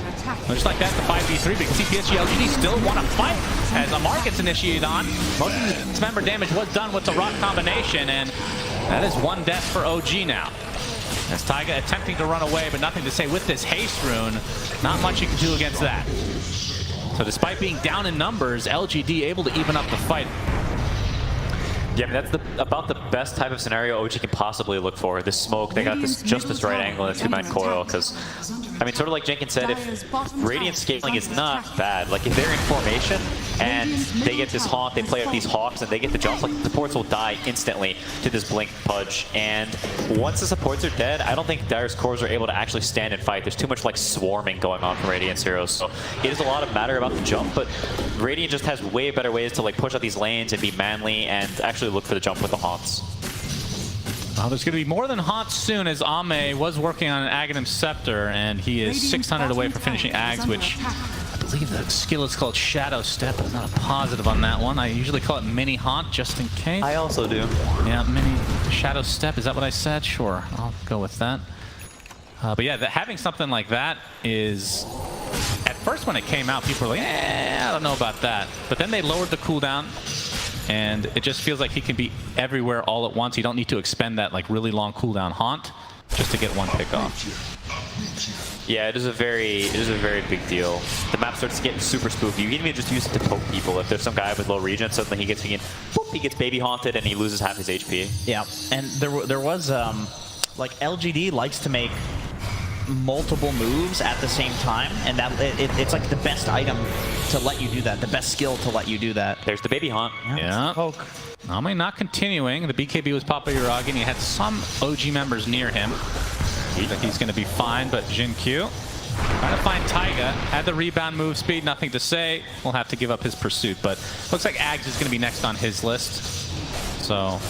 Speaker 6: Just like that, the 5v3, because PSG LGD still want to fight as Lamar gets initiated on. Most of the dismember damage was done with the rock combination, and that is 1 death for OG now. As Taiga attempting to run away, but nothing to say with this haste rune. Not much you can do against that. So despite being down in numbers, LGD able to even up the fight.
Speaker 8: Yeah, I mean, that's about the best type of scenario OG can possibly look for. This smoke, they got this just this right angle in a 2-man coil. Because, I mean, sort of like Jenkins said, if Radiant scaling is not bad, like if they're in formation and they get this haunt, they play up these hawks and they get the jumps, like the supports will die instantly to this blink Pudge. And once the supports are dead, I don't think Dire's cores are able to actually stand and fight. There's too much like swarming going on from Radiant's heroes. So it is a lot of matter about the jump, but Radiant just has way better ways to like push out these lanes and be manly and actually look for the jump with the haunts.
Speaker 6: Well, there's going to be more than haunts soon, as Ame was working on an Aghanim Scepter, and he is 600 away from finishing Ags, which I believe the skill is called Shadow Step. I'm not a positive on that one. I usually call it Mini Haunt, just in case.
Speaker 8: I also do.
Speaker 6: Yeah, Mini Shadow Step. Is that what I said? Sure, I'll go with that. But yeah, having something like that is... At first when it came out, people were like, I don't know about that. But then they lowered the cooldown, and it just feels like he can be everywhere all at once. You don't need to expend that like really long cooldown haunt just to get one pick off.
Speaker 8: Yeah, it is a very big deal. The map starts getting super spooky. You can even just use it to poke people. If there's some guy with low regen, suddenly he gets baby haunted and he loses half his HP.
Speaker 7: Yeah, and there was like LGD likes to make multiple moves at the same time, and that it's like the best item to let you do that, the best skill to let you do that.
Speaker 8: There's the baby haunt.
Speaker 6: Yeah.
Speaker 7: Poke.
Speaker 6: Ame not continuing. The BKB was Papa Yuragi, and he had some OG members near him. Looks like he's going to be fine, but Jin Q trying to find Taiga. Had the rebound move speed, nothing to say. We'll have to give up his pursuit, but looks like Ags is going to be next on his list. So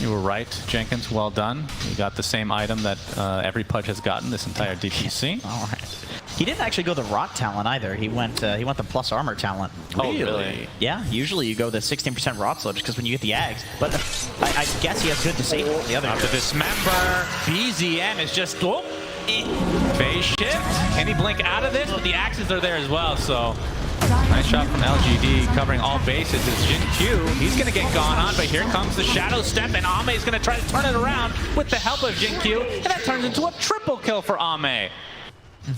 Speaker 6: you were right, Jenkins. Well done. You got the same item that every Pudge has gotten this entire DPC.
Speaker 7: All right. He didn't actually go the rock talent either. He went the plus armor talent.
Speaker 6: Oh, really?
Speaker 7: Yeah. Usually you go the 16% rot slow just because when you get the Ags. But I guess he has good disable on the other.
Speaker 6: After dismember, BZM is just phase shift. Can he blink out of this? But the axes are there as well. So nice shot from LGD covering all bases. It's Jin Q. He's going to get gone on, but here comes the Shadow Step, and Ame is going to try to turn it around with the help of Jin Q, and that turns into a triple kill for Ame.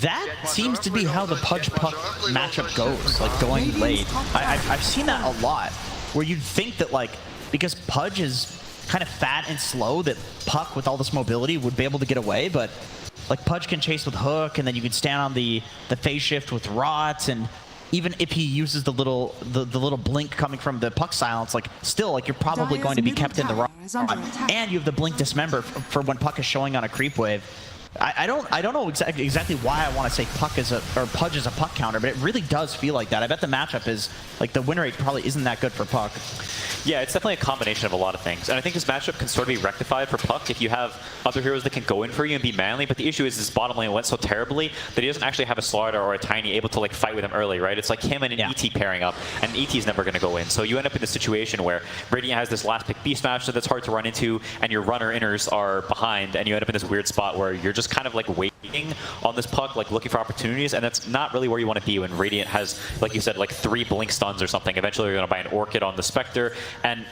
Speaker 7: That seems to be how the Pudge Puck matchup goes, like going late. I've seen that a lot, where you'd think that like, because Pudge is kind of fat and slow, that Puck with all this mobility would be able to get away, but like Pudge can chase with hook, and then you can stand on the phase shift with rots, and even if he uses the little blink coming from the Puck silence, like still like you're probably going to be kept in the rot, and you have the blink dismember for when Puck is showing on a creep wave. I don't know exactly why I want to say Pudge is a Puck counter, but it really does feel like that. I bet the matchup is like the win rate probably isn't that good for Puck.
Speaker 8: Yeah, it's definitely a combination of a lot of things. And I think this matchup can sort of be rectified for Puck if you have other heroes that can go in for you and be manly. But the issue is his bottom lane went so terribly that he doesn't actually have a Slardar or a Tiny able to like fight with him early, right? It's like him and an ET pairing up, and ET's never going to go in. So you end up in a situation where Radiant has this last pick Beastmaster that's hard to run into, and your runner inners are behind, and you end up in this weird spot where you're just kind of like waiting on this Puck, like looking for opportunities, and that's not really where you want to be when Radiant has, like you said, like 3 blink stuns or something. Eventually you're going to buy an Orchid on the Spectre, and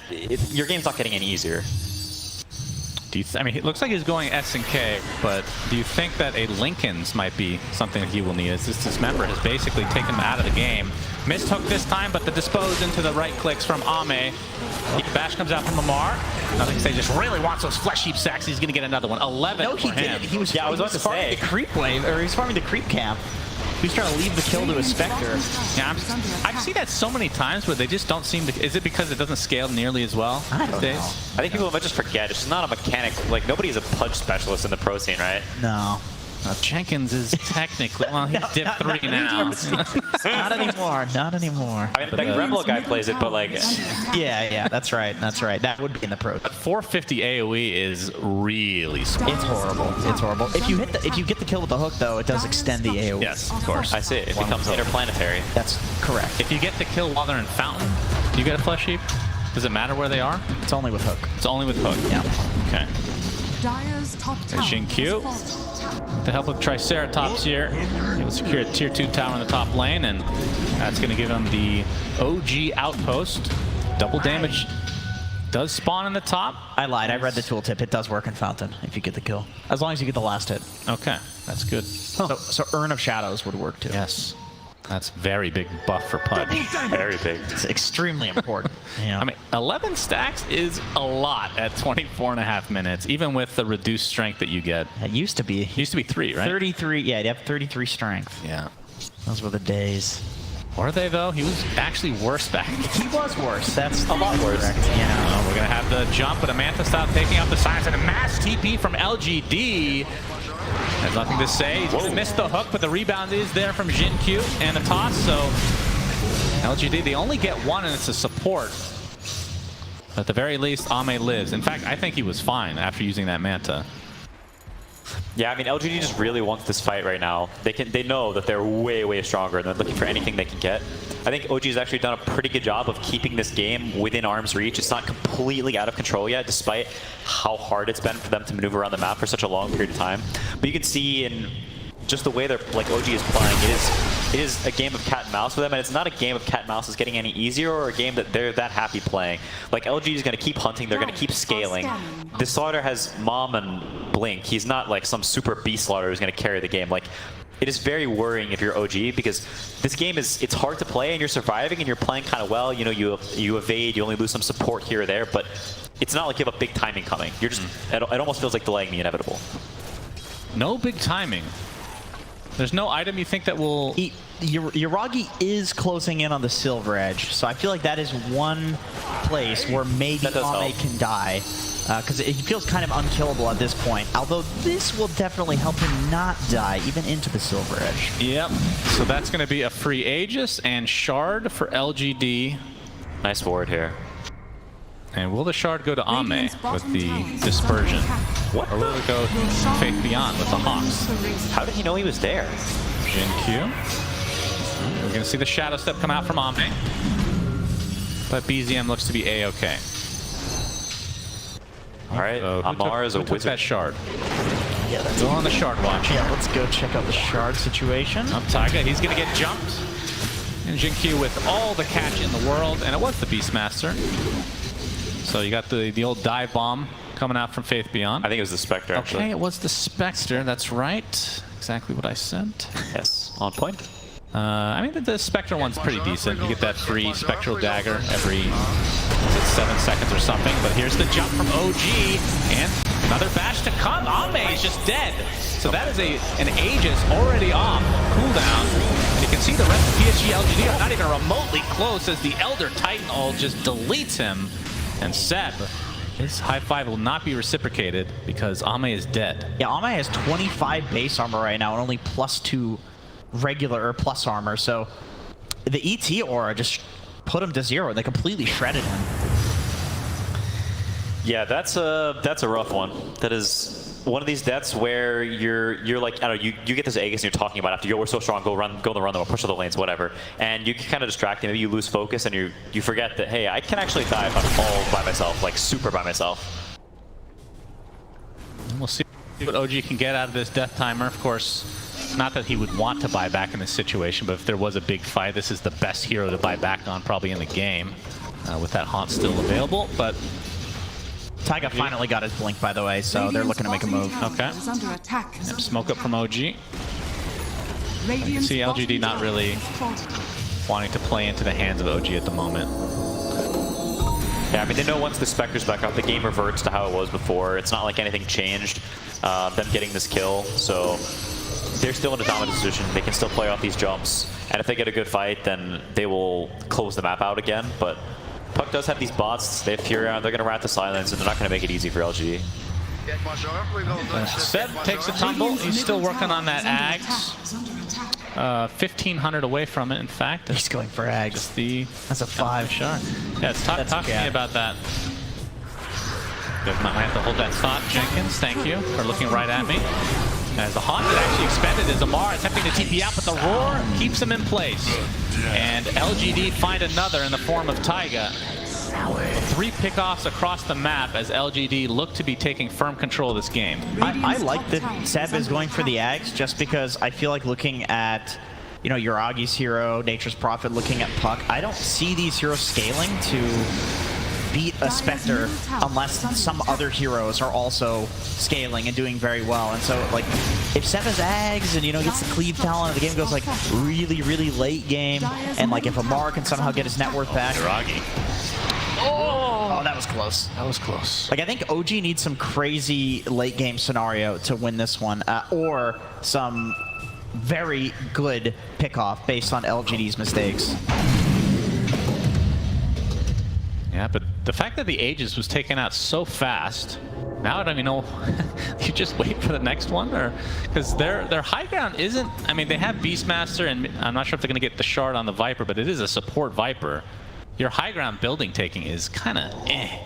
Speaker 8: your game's not getting any easier.
Speaker 6: Do you I mean, it looks like he's going S and K, but do you think that a Lincoln's might be something that he will need? As this dismember has basically taken him out of the game. Missed hook this time, but the dispose into the right clicks from Ame. Bash comes out from Amar. Nothing to say, just really wants those flesh heap sacks. He's going to get another one. 11
Speaker 7: No, he
Speaker 6: for him.
Speaker 7: did. He was,
Speaker 8: Yeah, I was about to
Speaker 7: farming
Speaker 8: say.
Speaker 7: the creep wave, or he was farming the creep camp. He was trying to leave the kill to a Spectre.
Speaker 6: Yeah, I've seen that so many times, but they just don't seem to. Is it because it doesn't scale nearly as well
Speaker 7: I
Speaker 6: these
Speaker 7: don't
Speaker 6: days?
Speaker 7: know.
Speaker 8: I think people might just forget. It's just not a mechanic. Like, nobody's a pudge specialist in the pro scene, right?
Speaker 7: No.
Speaker 6: Jenkins is technically, well, he's dip 3 now.
Speaker 7: Not anymore. Not anymore.
Speaker 8: I mean, the Remlo guy plays it, but like,
Speaker 7: Yeah, that's right. That's right. That would be in the pro.
Speaker 6: 450 AoE is really small.
Speaker 7: It's horrible. It's horrible. If you get the kill with the hook, though, it does extend the AoE.
Speaker 6: Yes, of course.
Speaker 8: I see. It becomes interplanetary.
Speaker 7: That's correct.
Speaker 6: If you get the kill while they're in Fountain, do you get a flesh heap? Does it matter where they are?
Speaker 7: It's only with hook.
Speaker 6: It's only with hook.
Speaker 7: Yeah.
Speaker 6: Okay.
Speaker 5: Dire's top tower
Speaker 6: Shin Q.
Speaker 5: has fallen.
Speaker 6: To help with Triceratops here, he will secure a tier 2 tower in the top lane, and that's going to give him the OG outpost. Double damage does spawn in the top.
Speaker 7: I lied. I read the tooltip. It does work in Fountain if you get the kill. As long as you get the last hit.
Speaker 6: Okay, that's good.
Speaker 7: So Urn of Shadows would work too.
Speaker 6: Yes, that's very big buff for Pudge.
Speaker 8: Very big.
Speaker 7: It's extremely important. Yeah.
Speaker 6: I mean, 11 stacks is a lot at 24.5 minutes, even with the reduced strength that you get.
Speaker 7: it used to be.
Speaker 6: It used to be 3, right?
Speaker 7: 33. Yeah, you'd have 33 strength.
Speaker 6: Yeah.
Speaker 7: Those were the days.
Speaker 6: Were they, though? He was actually worse back.
Speaker 7: He was worse. That's
Speaker 8: A lot worse.
Speaker 7: correct. Yeah.
Speaker 6: We're going to have the jump, but Amantha stop taking out the sides, and a mass TP from LGD. There's nothing to say. He's going to miss the hook, but the rebound is there from Jin Q and the toss, so LGD, they only get one, and it's a support. But at the very least, Ame lives. In fact, I think he was fine after using that Manta.
Speaker 8: Yeah, I mean, LGD just really wants this fight right now. They know that they're way, way stronger, and they're looking for anything they can get. I think OG has actually done a pretty good job of keeping this game within arm's reach. It's not completely out of control yet, despite how hard it's been for them to maneuver around the map for such a long period of time. But you can see in just the way they're, like, OG is playing, it is a game of cat and mouse for them, and it's not a game of cat and mouse that's getting any easier, or a game that they're that happy playing. Like, LG is going to keep hunting, they're going to keep scaling. This Slaughter has Mom and Blink. He's not like some super beast Slaughter who's going to carry the game. Like, it is very worrying if you're OG, because this game it's hard to play, and you're surviving, and you're playing kind of well. You know, you evade, you only lose some support here or there, but it's not like you have a big timing coming. You're just, it almost feels like delaying the inevitable.
Speaker 6: No big timing. There's no item you think that will...
Speaker 7: Yuragi is closing in on the Silver Edge, so I feel like that is one place where maybe Ame can die. Because he feels kind of unkillable at this point. Although this will definitely help him not die, even into the Silver Edge.
Speaker 6: Yep. So that's going to be a free Aegis and Shard for LGD.
Speaker 8: Nice ward here.
Speaker 6: And will the Shard go to Ame with the Dispersion?
Speaker 8: What?
Speaker 6: Or will it go Faith Beyond with the Hawks?
Speaker 8: How did he know he was there?
Speaker 6: Jin Q. We're going to see the Shadow Step come out from Ame. But BZM looks to be A-okay.
Speaker 8: All right, Amar is a
Speaker 6: who took
Speaker 8: wizard.
Speaker 6: that Shard?
Speaker 7: Yeah, that's
Speaker 6: Go on the Shard watch.
Speaker 7: Yeah, let's go check out the Shard situation.
Speaker 6: Up Taiga, he's going to get jumped. And Jin Q with all the catch in the world, and it was the Beastmaster. So you got the old dive bomb coming out from Faith Beyond.
Speaker 8: I think it was the Spectre, actually.
Speaker 6: Okay, it was the Spectre, that's right. Exactly what I said.
Speaker 8: Yes, on point.
Speaker 6: I mean, the Spectre one's pretty decent. You get that free Spectral Dagger every 7 seconds or something. But here's the jump from OG, and another bash to come. Ame is just dead. So that is an Aegis already off cooldown. You can see the rest of PSG LGD are not even remotely close as the Elder Titan ult just deletes him. And Seb, his high five will not be reciprocated because Ame is dead.
Speaker 7: Yeah, Ame has 25 base armor right now and only +2 regular or plus armor, so the ET aura just put him to 0 and they completely shredded him.
Speaker 8: Yeah, that's a rough one. That is one of these deaths where you're like, I don't know, you get this Aegis and you're talking about after, yo, we're so strong, go on the run, push to the lanes, whatever. And you can kind of distract him, maybe you lose focus and you forget that, hey, I can actually die if I'm all by myself, like super by myself.
Speaker 6: And we'll see what OG can get out of this death timer. Of course, not that he would want to buy back in this situation, but if there was a big fight, this is the best hero to buy back on probably in the game with that haunt still available. But
Speaker 7: Taiga finally got his blink, by the way, so they're looking to make a move.
Speaker 6: Okay.
Speaker 5: Is under attack.
Speaker 6: Yep, smoke up from OG.
Speaker 5: Radiant's
Speaker 6: See LGD not really wanting to play into the hands of OG at the moment.
Speaker 8: Yeah, I mean, they know once the Spectre's back up, the game reverts to how it was before. It's not like anything changed, them getting this kill. So they're still in a dominant position. They can still play off these jumps. And if they get a good fight, then they will close the map out again. But Puck does have these bots. They have Fury on. They're going to rat the silence, and they're not going to make it easy for LGD.
Speaker 6: Seb takes a tumble. He's still working on that Ags. 1,500 away from it, in fact.
Speaker 7: He's going for Ags. That's a 5 shot.
Speaker 6: Yeah, talk to me about that. Good, might have to hold that thought, Jenkins. Thank you for looking right at me. As the Haunted actually expended as Amar attempting to TP out, but the Roar keeps him in place. And LGD find another in the form of Taiga. 3 pickoffs across the map as LGD look to be taking firm control of this game.
Speaker 7: I like that Seb is going for the Ags just because I feel like looking at, you know, Yuragi's hero, Nature's Prophet, looking at Puck, I don't see these heroes scaling to beat a Spectre unless some other heroes are also scaling and doing very well. And so, like, if Seb has Ags and, you know, gets the cleave talent and the game goes, like, really, really late game, and, like, if Amar can somehow get his net worth back.
Speaker 6: Yuragi.
Speaker 7: Oh, that was close.
Speaker 6: That was close.
Speaker 7: Like, I think OG needs some crazy late game scenario to win this one, or some very good pickoff based on LGD's mistakes.
Speaker 6: Yeah, but the fact that the Aegis was taken out so fast, now I don't even know. You just wait for the next one, or because their high ground isn't. I mean, they have Beastmaster, and I'm not sure if they're going to get the shard on the Viper, but it is a support Viper. Your high ground building taking is kind of eh.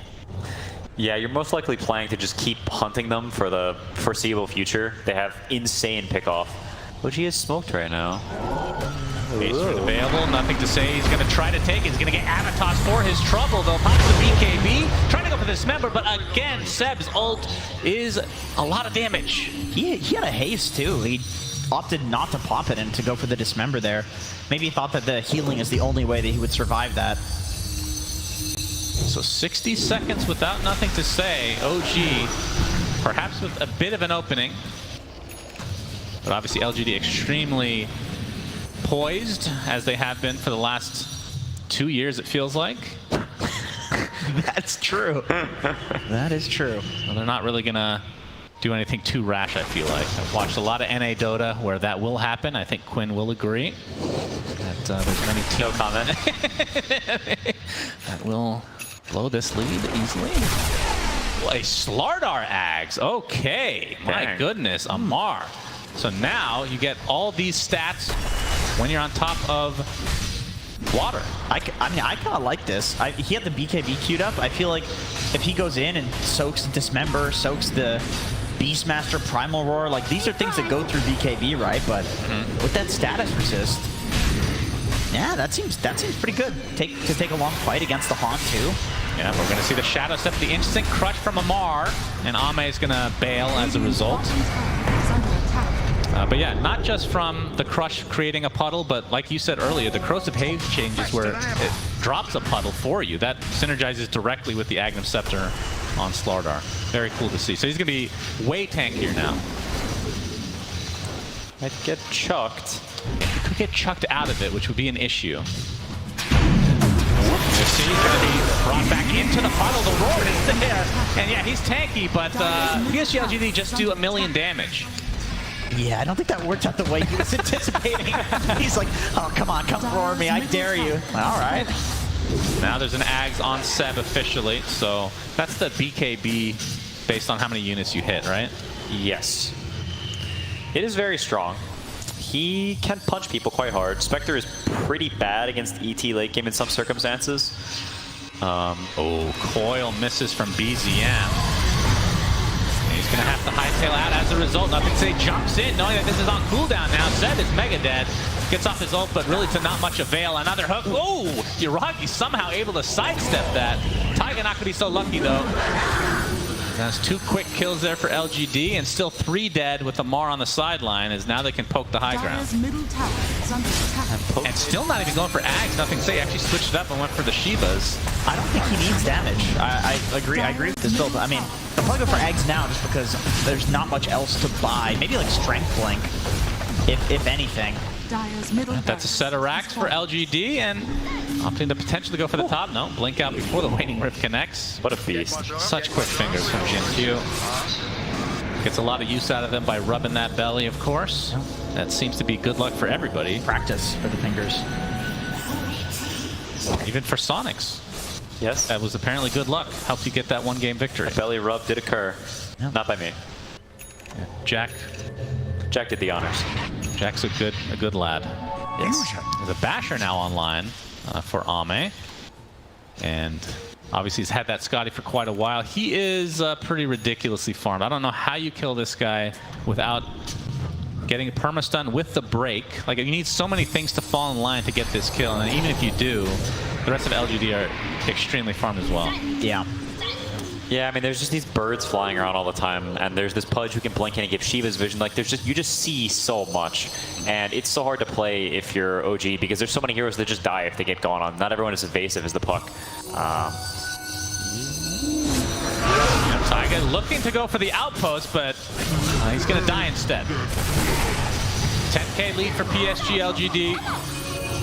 Speaker 8: Yeah, you're most likely planning to just keep hunting them for the foreseeable future. They have insane pickoff. OG is smoked right now.
Speaker 6: Base for available, nothing to say. He's going to try to take it. He's going to get Avatos for his trouble, though. Pops the BKB, trying to go for the dismember, but again, Seb's ult is a lot of damage.
Speaker 7: He had a haste, too. He opted not to pop it and to go for the dismember there. Maybe he thought that the healing is the only way that he would survive that.
Speaker 6: So 60 seconds without nothing to say. OG, perhaps with a bit of an opening. But obviously LGD extremely poised, as they have been for the last 2 years, it feels like.
Speaker 7: That's true. That is true.
Speaker 6: Well, they're not really going to do anything too rash, I feel like. I've watched a lot of NA Dota where that will happen. I think Quinn will agree that there's many teams.
Speaker 8: No comment.
Speaker 6: that will blow this lead easily. Well, a Slardar Ags. Okay. My
Speaker 8: Dang.
Speaker 6: goodness. Amar. So now you get all these stats when you're on top of water.
Speaker 7: I mean, I kind of like this. He had the BKB queued up. I feel like if he goes in and soaks Dismember, soaks the Beastmaster, Primal Roar, like these are things that go through BKB, right? But with that status resist, yeah, that seems pretty good. To take a long fight against the Haunt too.
Speaker 6: Yeah, we're going to see the Shadow Step, the instant crush from Amar, and Ame is going to bail as a result. But yeah, not just from the crush creating a puddle, but like you said earlier, the Corrosive Haze changes where it drops a puddle for you. That synergizes directly with the Aghanim Scepter on Slardar. Very cool to see. So he's going to be way tankier now.
Speaker 8: Might get chucked.
Speaker 6: He could get chucked out of it, which would be an issue. You see, he's going to be brought back into the puddle. The Roar is there. And yeah, he's tanky, but PSG LGD just do 1,000,000 damage.
Speaker 7: Yeah, I don't think that worked out the way he was anticipating. He's like, oh, come on, come roar me, I dare you. All right.
Speaker 6: Now there's an Ags on Seb officially, so that's the BKB based on how many units you hit, right?
Speaker 8: Yes. It is very strong. He can punch people quite hard. Spectre is pretty bad against ET late game in some circumstances.
Speaker 6: Oh, Coil misses from BZM. He's going to have to hightail out as a result. Nothing to say, jumps in, knowing that this is on cooldown now. Zed is mega dead. Gets off his ult, but really to not much avail. Another hook. Oh, Yuragi somehow able to sidestep that. Taiga not going to be so lucky, though. That's 2 quick kills there for LGD, and still 3 dead with the Mar on the sideline, as now they can poke the high ground.
Speaker 5: Dire's middle tower is under attack.
Speaker 6: And still not even going for Ags, nothing say. Actually switched it up and went for the Shivas.
Speaker 7: I don't think he needs damage. I agree with this build. I mean, I'm probably go for eggs now just because there's not much else to buy. Maybe like Strength Blink, if anything.
Speaker 5: Dire's middle
Speaker 6: That's a set of racks for LGD, and opting to potentially go for the top. No, blink out before the Waning Rift connects.
Speaker 8: What a beast.
Speaker 6: Such quick fingers from Jin-Q. Gets a lot of use out of them by rubbing that belly, of course. That seems to be good luck for everybody.
Speaker 7: Practice for the fingers.
Speaker 6: Even for Sonics.
Speaker 8: Yes.
Speaker 6: That was apparently good luck. Helped you get that 1-game victory.
Speaker 8: A belly rub did occur.
Speaker 7: Yeah.
Speaker 8: Not by me.
Speaker 6: Jack
Speaker 8: Jack did the honors.
Speaker 6: Jack's a good lad.
Speaker 8: Yes.
Speaker 6: There's a Basher now online for Ame. And obviously he's had that Scotty for quite a while. He is pretty ridiculously farmed. I don't know how you kill this guy without getting a perma-stun with the break. Like, you need so many things to fall in line to get this kill. And even if you do, the rest of LGD are extremely farmed as well.
Speaker 7: Yeah.
Speaker 8: Yeah, I mean, there's just these birds flying around all the time, and there's this Pudge who can blink in and give Shiva's vision. Like, you just see so much, and it's so hard to play if you're OG because there's so many heroes that just die if they get going on. Not everyone is evasive as the puck.
Speaker 6: Taiga looking to go for the outpost, but he's going to die instead. 10k lead for PSG LGD.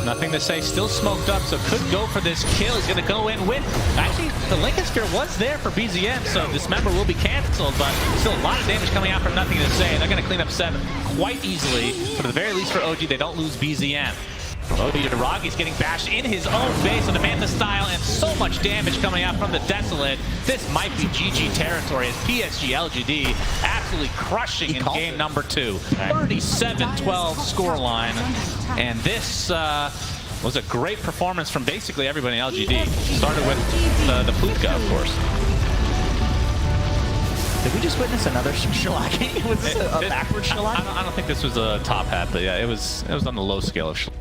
Speaker 6: Nothing to say, still smoked up, so could go for this kill. He's going to go in with... Actually, the Lincoln Sphere was there for BZM, so Dismember will be canceled, but still a lot of damage coming out from Nothing to Say. They're going to clean up 7 quite easily, but at the very least for OG, they don't lose BZM. OG to Daragi's getting bashed in his own base with the Manta style, and so much damage coming out from the Desolate. This might be GG territory as PSG LGD absolutely crushing in game number 2. 37-12 scoreline, and this was a great performance from basically everybody in LGD. Started with the Putka, of course.
Speaker 7: Did we just witness another shellacking? Was this a backward shellac?
Speaker 6: I don't think this was a top hat, but yeah, it was on the low scale of shellac.